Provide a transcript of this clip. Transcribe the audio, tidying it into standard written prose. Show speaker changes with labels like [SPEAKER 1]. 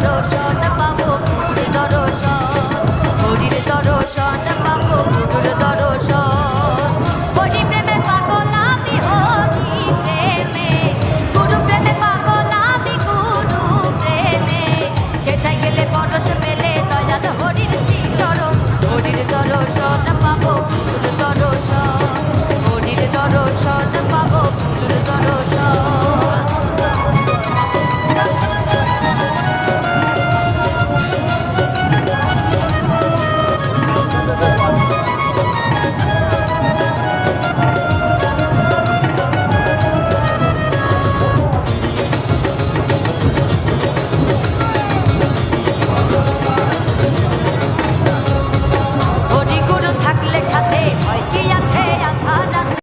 [SPEAKER 1] দর্শন পাবো গুরুর দর্শন, হরির দর্শন পাবো গুরুর দর্শন। হরি প্রেমে পাগল আমি, হরি প্রেমে, গুরু প্রেমে পাগল আমি, গুরু প্রেমে। সেটাই গেলে পরশ মেলে দয়াল হরির শ্রীচরণ, হরির দর্শন পাবো গুরুর দর্শন, হরির দর্শন পাবো গুরুর দর্শন।